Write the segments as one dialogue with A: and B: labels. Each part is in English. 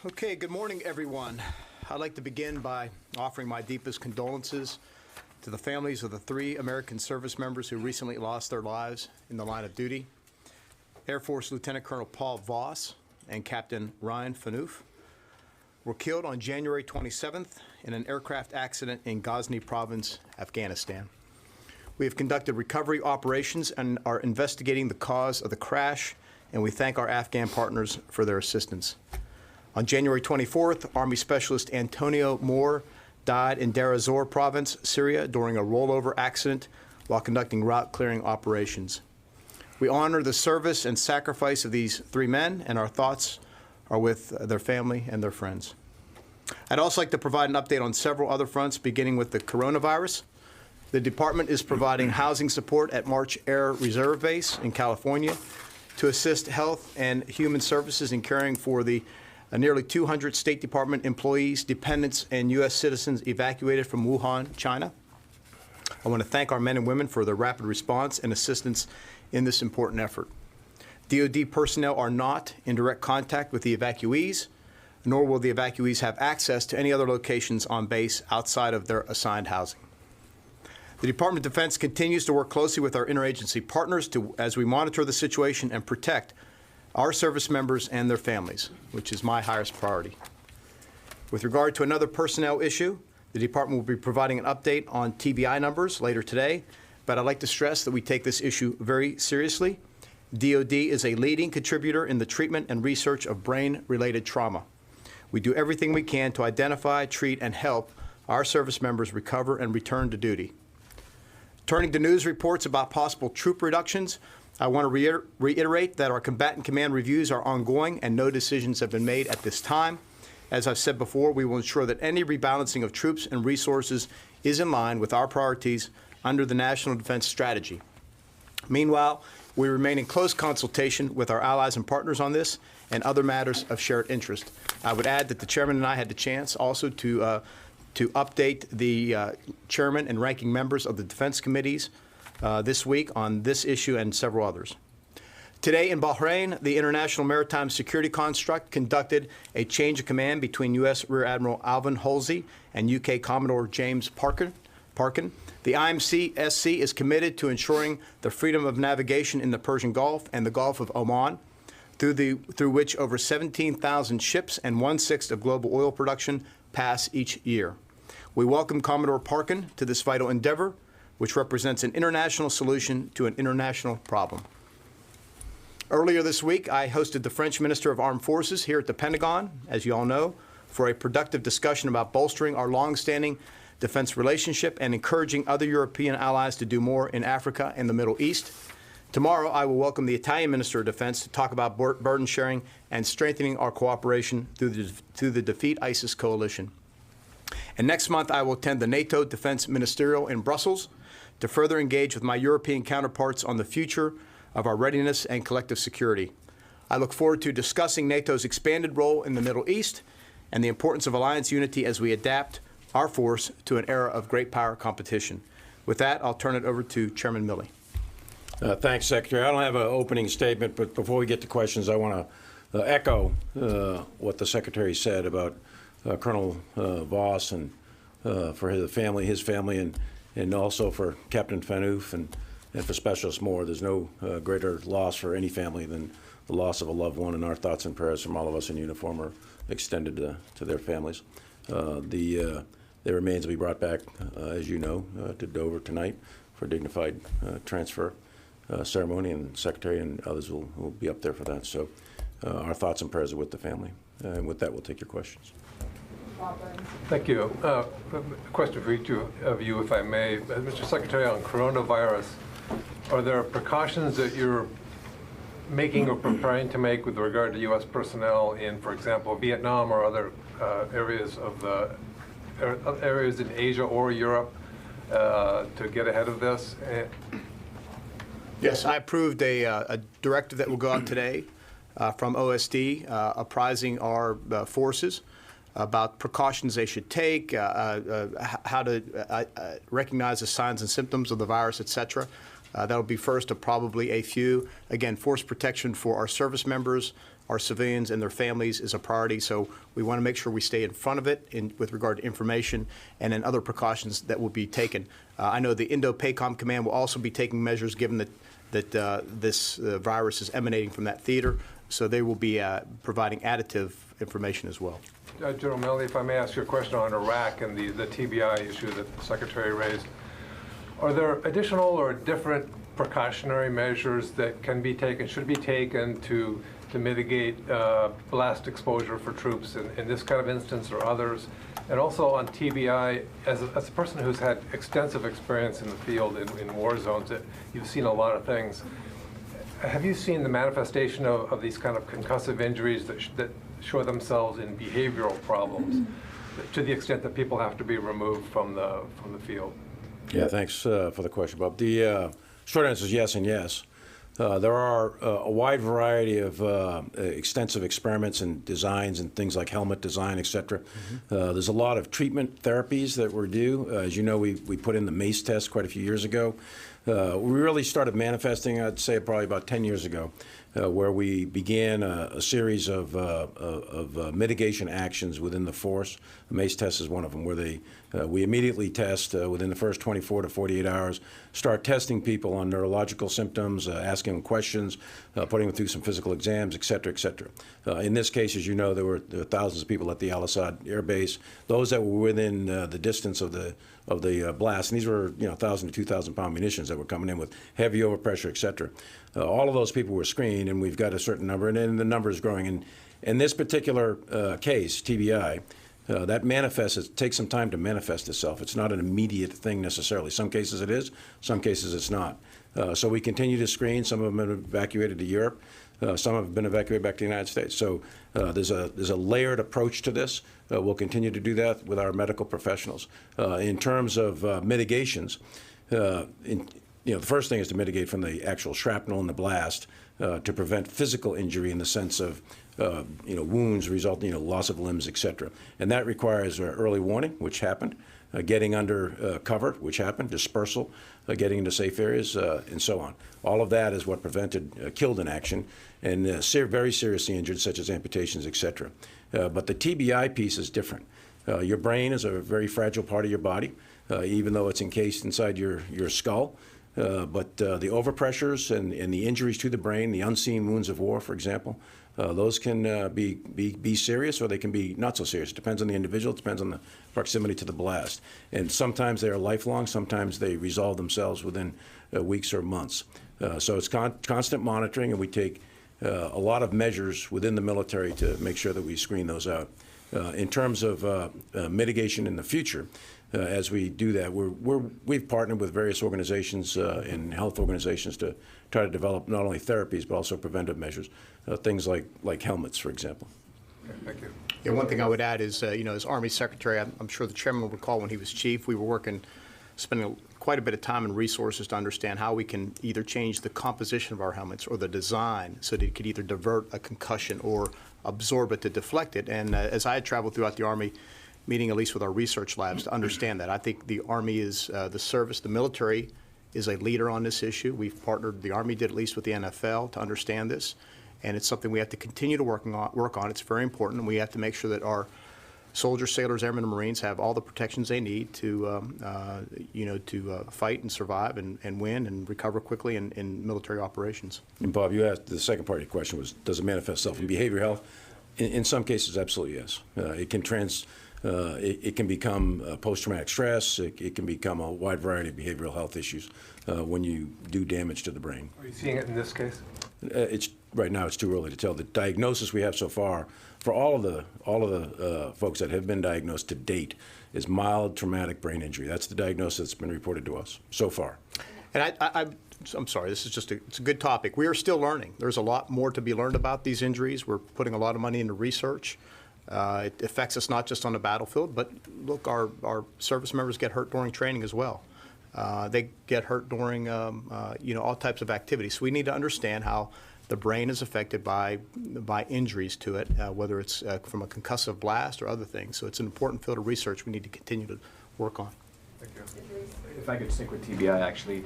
A: Okay, good morning, everyone. I'd like to begin by offering my deepest condolences to the families of the 3 American service members who recently lost their lives in the line of duty. Air Force Lieutenant Colonel Paul Voss and Captain Ryan Phaneuf were killed on January 27th in an aircraft accident in Ghazni Province, Afghanistan. We have conducted recovery operations and are investigating the cause of the crash, and we thank our Afghan partners for their assistance. On January 24th, Army Specialist Antonio Moore died in Deir ez-Zor province, Syria, during a rollover accident while conducting route clearing operations. We honor the service and sacrifice of these 3 men, and our thoughts are with their family and their friends. I'd also like to provide an update on several other fronts, beginning with the coronavirus. The department is providing housing support at March Air Reserve Base in California to assist Health and Human Services in caring for the nearly 200 State Department employees, dependents, and U.S. citizens evacuated from Wuhan, China. I want to thank our men and women for their rapid response and assistance in this important effort. DoD personnel are not in direct contact with the evacuees, nor will the evacuees have access to any other locations on base outside of their assigned housing. The Department of Defense continues to work closely with our interagency partners as we monitor the situation and protect our service members and their families, which is my highest priority. With regard to another personnel issue, the department will be providing an update on TBI numbers later today, but I'd like to stress that we take this issue very seriously. DoD is a leading contributor in the treatment and research of brain-related trauma. We do everything we can to identify, treat, and help our service members recover and return to duty. Turning to news reports about possible troop reductions, I want to reiterate that our combatant command reviews are ongoing and no decisions have been made at this time. As I've said before, we will ensure that any rebalancing of troops and resources is in line with our priorities under the National Defense Strategy. Meanwhile, we remain in close consultation with our allies and partners on this and other matters of shared interest. I would add that the chairman and I had the chance also to update the chairman and ranking members of the defense committees this week on this issue and several others. Today in Bahrain, the International Maritime Security Construct conducted a change of command between U.S. Rear Admiral Alvin Halsey and U.K. Commodore James Parkin. The IMC-SC is committed to ensuring the freedom of navigation in the Persian Gulf and the Gulf of Oman, through which over 17,000 ships and 1/6 of global oil production pass each year. We welcome Commodore Parkin to this vital endeavor, which represents an international solution to an international problem. Earlier this week, I hosted the French Minister of Armed Forces here at the Pentagon, as you all know, for a productive discussion about bolstering our longstanding defense relationship and encouraging other European allies to do more in Africa and the Middle East. Tomorrow, I will welcome the Italian Minister of Defense to talk about burden sharing and strengthening our cooperation through the Defeat ISIS coalition. And next month, I will attend the NATO Defense Ministerial in Brussels to further engage with my European counterparts on the future of our readiness and collective security. I look forward to discussing NATO's expanded role in the Middle East and the importance of alliance unity as we adapt our force to an era of great power competition. With that, I'll turn it over to Chairman Milley.
B: Thanks, Secretary. I don't have an opening statement, but before we get to questions, I want to echo what the Secretary said about Colonel Voss and for his family, and also for Captain Phaneuf and for Specialist Moore. There's no greater loss for any family than the loss of a loved one, and our thoughts and prayers from all of us in uniform are extended to their families. Their remains will be brought back, as you know, to Dover tonight for a dignified transfer ceremony, and the Secretary and others will be up there for that. So our thoughts and prayers are with the family. And with that, we'll take your questions.
C: Thank you. A question for each of you, if I may. Mr. Secretary, on coronavirus, are there precautions that you're making or preparing to make with regard to U.S. personnel in, for example, Vietnam or other areas in Asia or Europe to get ahead of this?
A: Yes, I approved a directive that will go out today from OSD apprising our forces about precautions they should take, how to recognize the signs and symptoms of the virus, et cetera. That'll be first of probably a few. Again, force protection for our service members, our civilians, and their families is a priority, so we want to make sure we stay in front of it with regard to information and then other precautions that will be taken. I know the Indo-PACOM Command will also be taking measures given that this virus is emanating from that theater, so they will be providing additive information as well.
C: General Milley, if I may ask you a question on Iraq and the TBI issue that the Secretary raised. Are there additional or different precautionary measures that can be taken, should be taken to mitigate blast exposure for troops in this kind of instance or others? And also on TBI, as a person who's had extensive experience in the field in war zones, you've seen a lot of things. Have you seen the manifestation of these kind of concussive injuries that show themselves in behavioral problems to the extent that people have to be removed from the field?
B: Yeah, thanks for the question, Bob. The short answer is yes and yes. There are a wide variety of extensive experiments and designs and things like helmet design, et cetera. There's a lot of treatment therapies that were due. As you know, we put in the MACE test quite a few years ago. We really started manifesting, I'd say, probably about 10 years ago, where we began a series of mitigation actions within the force. The MACE test is one of them, where we immediately test within the first 24 to 48 hours, start testing people on neurological symptoms, asking them questions, putting them through some physical exams, et cetera, et cetera. In this case, as you know, there were thousands of people at the Al-Assad Air Base. Those that were within the distance of the blast, and these were 1,000 to 2,000 pound munitions that were coming in with heavy overpressure, et cetera. All of those people were screened, and we've got a certain number, and then the number is growing. And in this particular case, TBI, that manifests, it takes some time to manifest itself. It's not an immediate thing necessarily. Some cases it is, some cases it's not. So we continue to screen. Some of them have been evacuated to Europe. Some have been evacuated back to the United States. So there's a layered approach to this. We'll continue to do that with our medical professionals. In terms of mitigations, the first thing is to mitigate from the actual shrapnel and the blast to prevent physical injury in the sense of wounds resulting, loss of limbs, et cetera. And that requires early warning, which happened, getting under cover, which happened, dispersal, getting into safe areas, and so on. All of that is what prevented killed in action and very seriously injured, such as amputations, et cetera. But the TBI piece is different. Your brain is a very fragile part of your body, even though it's encased inside your skull. But the overpressures and the injuries to the brain, the unseen wounds of war, for example, those can be serious or they can be not so serious. It depends on the individual. It depends on the proximity to the blast. And sometimes they are lifelong. Sometimes they resolve themselves within weeks or months. So it's constant monitoring, and we take a lot of measures within the military to make sure that we screen those out. In terms of mitigation in the future, as we do that, we've partnered with various organizations and health organizations to try to develop not only therapies but also preventive measures, things like helmets, for example.
C: Okay, thank you.
A: Yeah, one thing I would add is, as Army Secretary, I'm sure the Chairman will recall when he was Chief, we were spending quite a bit of time and resources to understand how we can either change the composition of our helmets or the design so that it could either divert a concussion or absorb it to deflect it. And as I had traveled throughout the Army, meeting at least with our research labs to understand that, I think the Army is the military is a leader on this issue. We've partnered, the Army did at least with the NFL to understand this, and it's something we have to continue to work on. It's very important, and we have to make sure that our soldiers, sailors, airmen, and Marines have all the protections they need to fight and survive and win and recover quickly in military operations.
B: And Bob, you asked, the second part of your question was, does it manifest itself in behavioral health? In some cases, absolutely yes. It can become post-traumatic stress. It can become a wide variety of behavioral health issues when you do damage to the brain.
C: Are you seeing it in this case?
B: Right now it's too early to tell. The diagnosis we have so far for all of the folks that have been diagnosed to date is mild traumatic brain injury. That's the diagnosis that's been reported to us so far.
A: And I'm sorry, this is it's a good topic. We are still learning. There's a lot more to be learned about these injuries. We're putting a lot of money into research. It affects us not just on the battlefield, but look, our service members get hurt during training as well. They get hurt during all types of activities. So we need to understand how the brain is affected by injuries to it, whether it's from a concussive blast or other things. So it's an important field of research we need to continue to work on.
C: Thank you.
D: If I could stick with TBI, actually,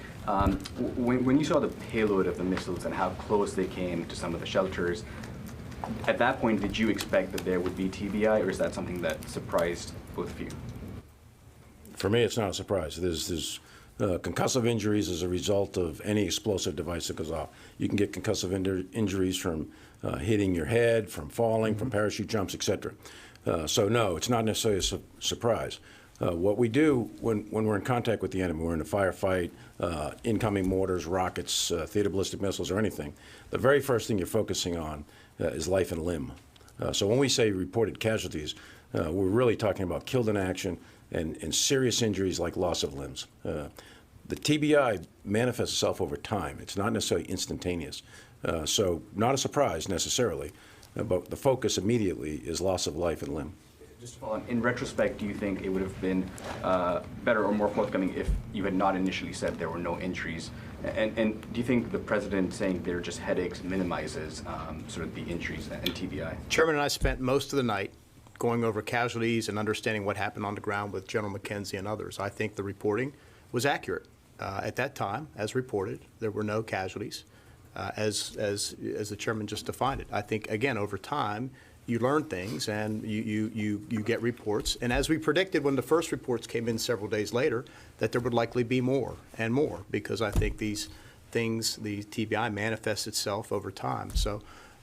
D: when you saw the payload of the missiles and how close they came to some of the shelters, at that point, did you expect that there would be TBI, or is that something that surprised both of you?
B: For me, it's not a surprise. There's concussive injuries as a result of any explosive device that goes off. You can get concussive injuries from hitting your head, from falling, from parachute jumps, etc. So no, it's not necessarily a surprise. What we do when we're in contact with the enemy, we're in a firefight, incoming mortars, rockets, theater ballistic missiles, or anything, the very first thing you're focusing on is life and limb. So when we say reported casualties, we're really talking about killed in action and serious injuries like loss of limbs. The TBI manifests itself over time. It's not necessarily instantaneous. So not a surprise necessarily, but the focus immediately is loss of life and limb.
D: Just to follow on, in retrospect, do you think it would have been better or more forthcoming if you had not initially said there were no injuries? And do you think the president saying they're just headaches minimizes sort of the injuries and TBI?
A: Chairman and I spent most of the night going over casualties and understanding what happened on the ground with General McKenzie and others. I think the reporting was accurate. At that time, as reported, there were no casualties, as the chairman just defined it. I think, again, over time, you learn things and you get reports. And as we predicted when the first reports came in several days later, that there would likely be more and more, because I think these things, the TBI manifests itself over time. So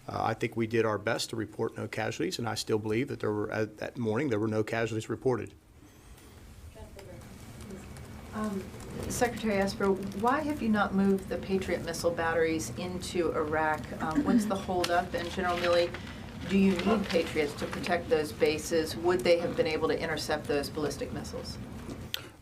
A: I think we did our best to report no casualties, and I still believe that there were, that morning, there were no casualties reported.
E: Secretary Esper, why have you not moved the Patriot missile batteries into Iraq? What's the holdup? And General Milley, do you need Patriots to protect those bases? Would they have been able to intercept those ballistic missiles?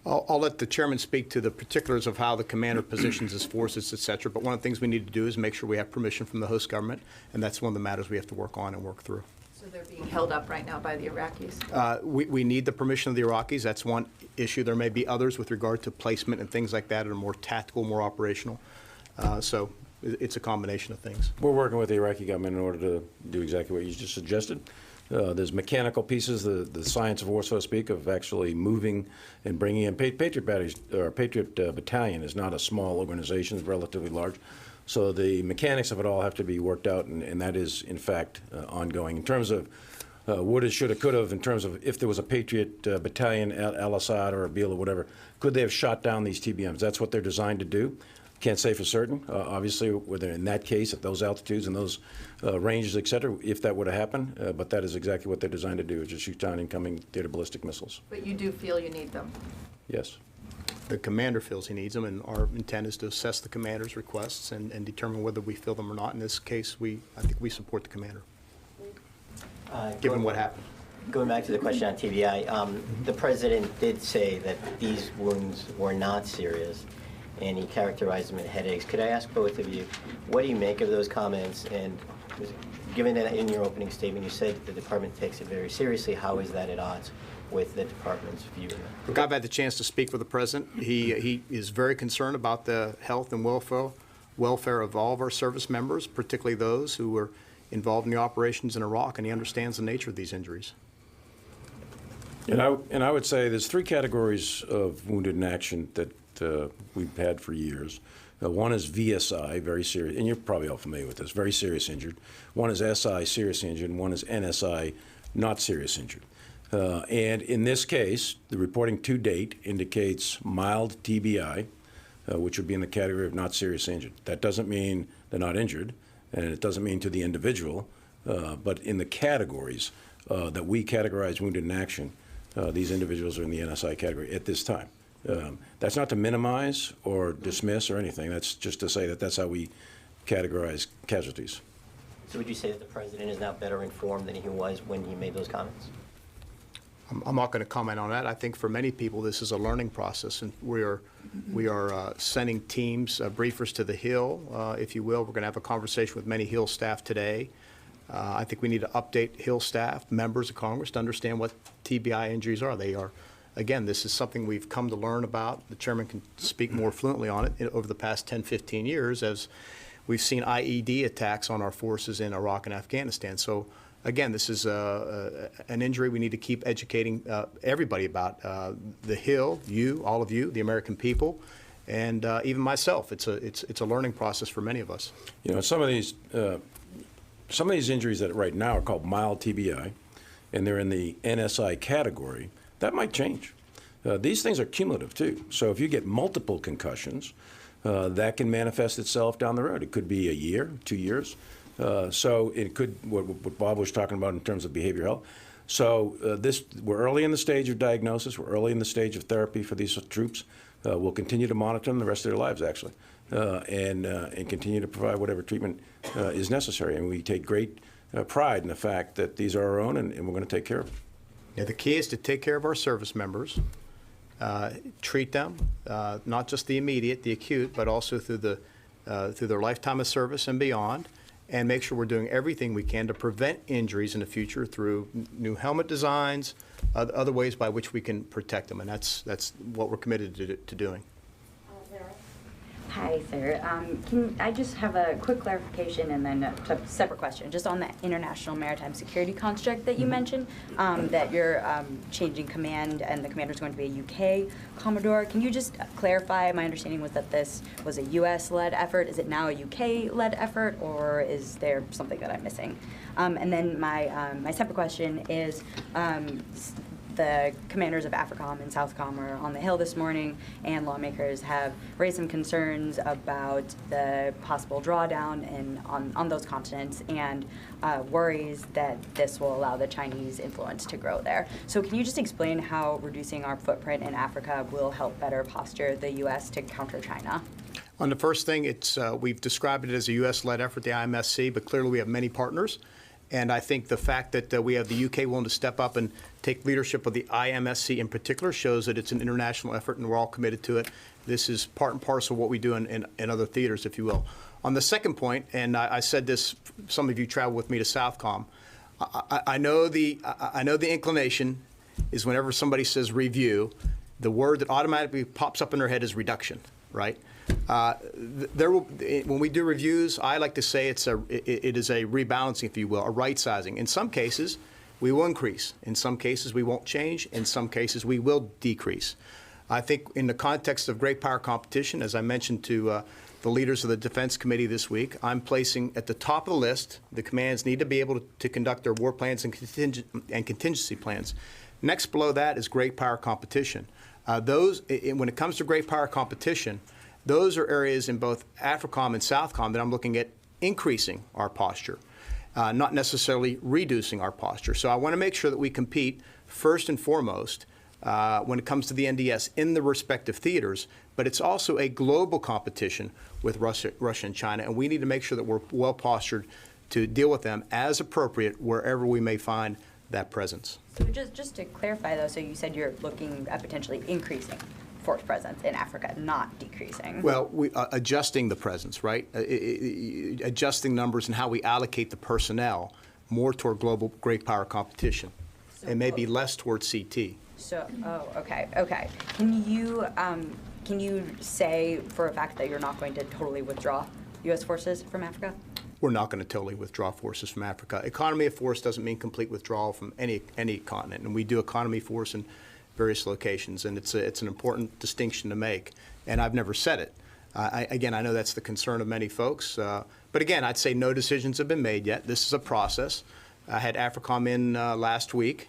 A: I'll let the chairman speak to the particulars of how the commander positions his forces, et cetera. But one of the things we need to do is make sure we have permission from the host government, and that's one of the matters we have to work on and work through.
E: So they're being held up right now by the Iraqis?
A: We need the permission of the Iraqis. That's one issue. There may be others with regard to placement and things like that that are more tactical, more operational. So it's a combination of things.
B: We're working with the Iraqi government in order to do exactly what you just suggested. There's mechanical pieces, the science of war, so to speak, of actually moving and bringing in. Patriot batteries, or Patriot Battalion is not a small organization, it's relatively large. So the mechanics of it all have to be worked out, and that is, in fact, ongoing. In terms of woulda, shoulda, coulda, in terms of if there was a Patriot Battalion at Al-Assad or Erbil or whatever, could they have shot down these TBMs? That's what they're designed to do. Can't say for certain. Obviously, whether in that case, at those altitudes and those ranges, et cetera, if that would have happened, but that is exactly what they're designed to do, is just shoot down incoming theater ballistic missiles.
E: But you do feel you need them?
B: Yes.
A: The commander feels he needs them, and our intent is to assess the commander's requests and determine whether we feel them or not. In this case, I think we support the commander, given what happened.
F: Going back to the question on TBI, the president did say that these wounds were not serious, and he characterized them as headaches. Could I ask both of you, what do you make of those comments? And given that in your opening statement you said that the department takes it very seriously, how is that at odds with the department's view?
A: Look, I've had the chance to speak with the president. He is very concerned about the health and welfare of all of our service members, particularly those who were involved in the operations in Iraq, and he understands the nature of these injuries.
B: And I would say there's three categories of wounded in action that we've had for years. One is VSI, very serious, and you're probably all familiar with this, very serious injured. One is SI, serious injured, and one is NSI, not serious injured. And in this case, the reporting to date indicates mild TBI, which would be in the category of not serious injured. That doesn't mean they're not injured, and it doesn't mean to the individual, but in the categories that we categorize wounded in action, these individuals are in the NSI category at this time. That's not to minimize or dismiss or anything. That's just to say that that's how we categorize casualties.
F: So would you say that the president is now better informed than he was when he made those comments?
A: I'm not going to comment on that. I think for many people this is a learning process, and we are sending teams, briefers to the Hill, if you will. We're going to have a conversation with many Hill staff today. I think we need to update Hill staff, members of Congress, to understand what TBI injuries are. They are, again, this is something we've come to learn about. The chairman can speak more fluently on it over the past 10, 15 years as we've seen IED attacks on our forces in Iraq and Afghanistan. So again, this is an injury we need to keep educating everybody about. The Hill, you, all of you, the American people, and even myself. It's a learning process for many of us.
B: You know, some of these injuries that right now are called mild TBI, and they're in the NSI category, that might change. These things are cumulative too. So if you get multiple concussions, that can manifest itself down the road. It could be a year, 2 years. So it could, what Bob was talking about in terms of behavioral health. So we're early in the stage of diagnosis. We're early in the stage of therapy for these troops. We'll continue to monitor them the rest of their lives, actually, and continue to provide whatever treatment is necessary. And we take great pride in the fact that these are our own, and we're going to take care of them.
A: Yeah, the key is to take care of our service members, treat them, not just the immediate, the acute, but also through their lifetime of service and beyond, and make sure we're doing everything we can to prevent injuries in the future through new helmet designs, other ways by which we can protect them, and that's what we're committed to doing.
G: Hi, sir. Can I just have a quick clarification and then a separate question, just on the international maritime security construct that you mentioned, that you're changing command and the commander is going to be a UK Commodore. Can you just clarify? My understanding was that this was a US-led effort. Is it now a UK-led effort, or is there something that I'm missing? And then my separate question is, the commanders of AFRICOM and SOUTHCOM are on the Hill this morning, and lawmakers have raised some concerns about the possible drawdown on those continents and worries that this will allow the Chinese influence to grow there. So can you just explain how reducing our footprint in Africa will help better posture the U.S. to counter China?
A: On the first thing, we've described it as a U.S.-led effort, the IMSC, but clearly we have many partners. And I think the fact that we have the UK willing to step up and take leadership of the IMSC in particular shows that it's an international effort and we're all committed to it. This is part and parcel of what we do in other theaters, if you will. On the second point, and I said this, some of you travel with me to SOUTHCOM, I know the inclination is whenever somebody says review, the word that automatically pops up in their head is reduction, right? When we do reviews, I like to say it is a rebalancing, if you will, a right sizing. In some cases, we will increase. In some cases, we won't change. In some cases, we will decrease. I think in the context of great power competition, as I mentioned to the leaders of the Defense Committee this week, I'm placing at the top of the list, the commands need to be able to conduct their war plans and contingency plans. Next below that is great power competition. When it comes to great power competition, those are areas in both AFRICOM and SOUTHCOM that I'm looking at increasing our posture, not necessarily reducing our posture. So I want to make sure that we compete first and foremost when it comes to the NDS in the respective theaters, but it's also a global competition with Russia and China, and we need to make sure that we're well postured to deal with them as appropriate wherever we may find that presence.
G: So just to clarify, though, so you said you're looking at potentially increasing force presence in Africa, not decreasing.
A: Well, we adjusting the presence, right? Adjusting numbers and how we allocate the personnel more toward global great power competition, and maybe less toward CT.
G: So, okay. Can you say for a fact that you're not going to totally withdraw U.S. forces from Africa?
A: We're not going to totally withdraw forces from Africa. Economy of force doesn't mean complete withdrawal from any continent, and we do economy force in various locations, and it's an important distinction to make, and I've never said it. Again, I know that's the concern of many folks, but again, I'd say no decisions have been made yet. This is a process. I had AFRICOM in last week.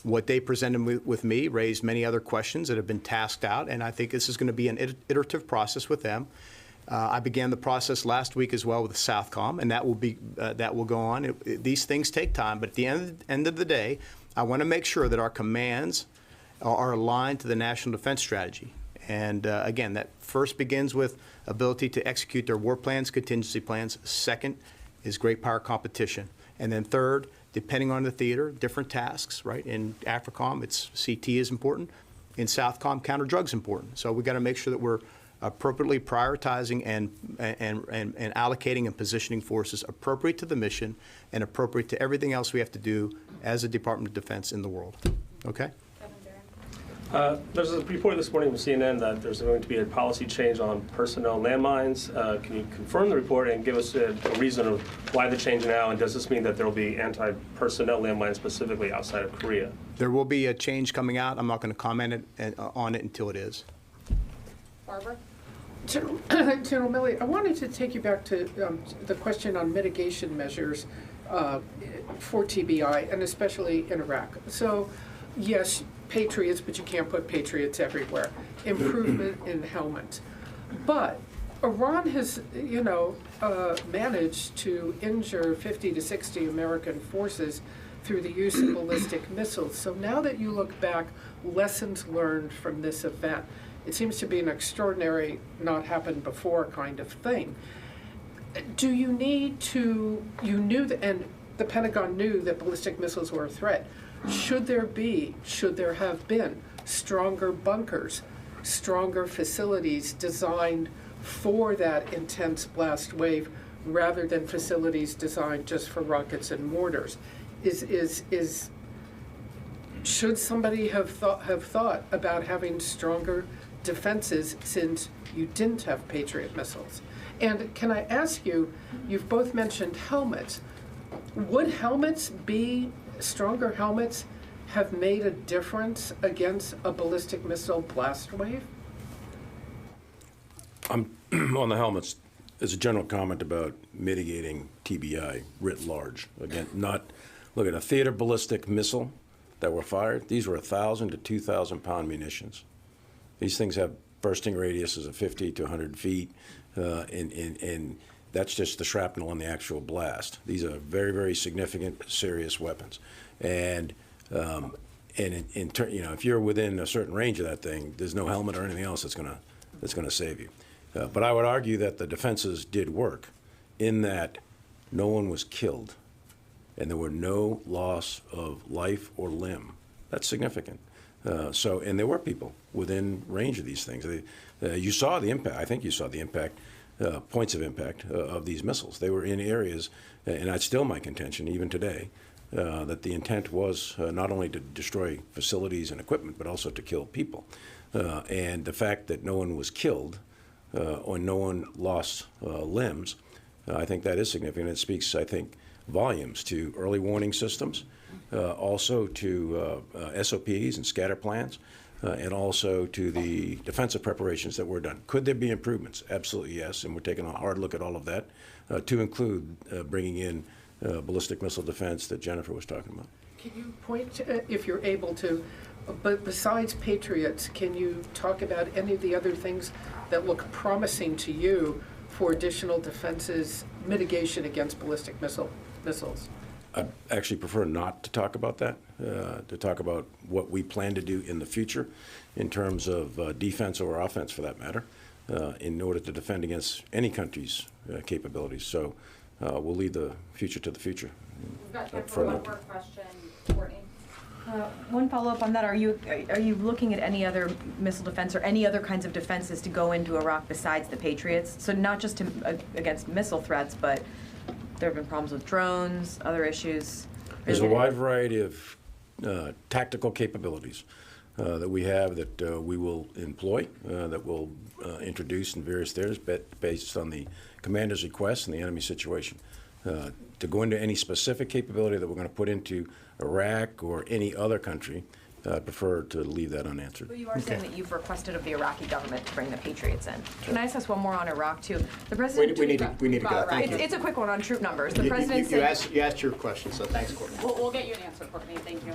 A: What they presented with me raised many other questions that have been tasked out, and I think this is going to be an iterative process with them. I began the process last week as well with SOUTHCOM, and that will go on. These things take time, but at the end of the day, I want to make sure that our commands are aligned to the national defense strategy. And again, that first begins with ability to execute their war plans, contingency plans. Second is great power competition. And then third, depending on the theater, different tasks, right? In AFRICOM, it's CT is important. In SOUTHCOM, counter drugs important. So we've got to make sure that we're appropriately prioritizing and allocating and positioning forces appropriate to the mission and appropriate to everything else we have to do as a Department of Defense in the world. Okay?
H: There's a report this morning from CNN that there's going to be a policy change on personnel landmines. Can you confirm the report and give us a reason of why the change now? And does this mean that there will be anti-personnel landmines specifically outside of Korea?
A: There will be a change coming out. I'm not going to comment on it until it is.
I: Barbara? General Milley, I wanted to take you back to the question on mitigation measures for TBI, and especially in Iraq. So, yes, Patriots, but you can't put Patriots everywhere. Improvement in helmets. But Iran has, managed to injure 50 to 60 American forces through the use of ballistic missiles. So now that you look back, lessons learned from this event, it seems to be an extraordinary, not happened before kind of thing. Do you need to, you knew that, and the Pentagon knew that ballistic missiles were a threat. Should there have been stronger bunkers, stronger facilities designed for that intense blast wave rather than facilities designed just for rockets and mortars? Should somebody have thought about having stronger defenses since you didn't have Patriot missiles? And can I ask you, you've both mentioned helmets. Would stronger helmets have made a difference against a ballistic missile blast wave?
B: On the helmets, as a general comment about mitigating TBI writ large. Again, look at a theater ballistic missile that were fired. These were 1,000 to 2,000 pound munitions. These things have bursting radiuses of 50 to 100 feet, and that's just the shrapnel on the actual blast. These are very, very significant, serious weapons. And if you're within a certain range of that thing, there's no helmet or anything else that's going to save you. But I would argue that the defenses did work in that no one was killed, and there were no loss of life or limb. That's significant. And there were people within range of these things. You saw the impact. I think you saw the impact. Points of impact of these missiles. They were in areas, and that's still my contention, even today, that the intent was not only to destroy facilities and equipment, but also to kill people. And the fact that no one was killed or no one lost limbs, I think that is significant. It speaks, I think, volumes to early warning systems, also to SOPs and scatter plans, and also to the defensive preparations that were done. Could there be improvements? Absolutely, yes, and we're taking a hard look at all of that, to include bringing in ballistic missile defense that Jennifer was talking about.
I: Can you point, if you're able to, but besides Patriots, can you talk about any of the other things that look promising to you for additional defenses, mitigation against ballistic missiles?
B: I actually prefer not to talk about that, to talk about what we plan to do in the future in terms of defense or offense, for that matter, in order to defend against any country's capabilities. So we'll leave the future to the future.
J: We've got time for one more question. Courtney?
K: One follow-up on that. Are you looking at any other missile defense or any other kinds of defenses to go into Iraq besides the Patriots? So not just against missile threats, but there have been problems with drones, other issues.
B: There's a wide variety of tactical capabilities that we have that we will employ, that we'll introduce in various theaters based on the commander's request and the enemy situation. To go into any specific capability that we're going to put into Iraq or any other country, I prefer to leave that unanswered.
K: Well, you are saying that you've requested of the Iraqi government to bring the Patriots in. Can I ask one more on Iraq too? The president.
A: We need to go. Thank you.
K: It's a quick one on troop numbers. The president
A: you asked your question, so thanks, Courtney.
J: We'll get you an answer, Courtney. Thank you.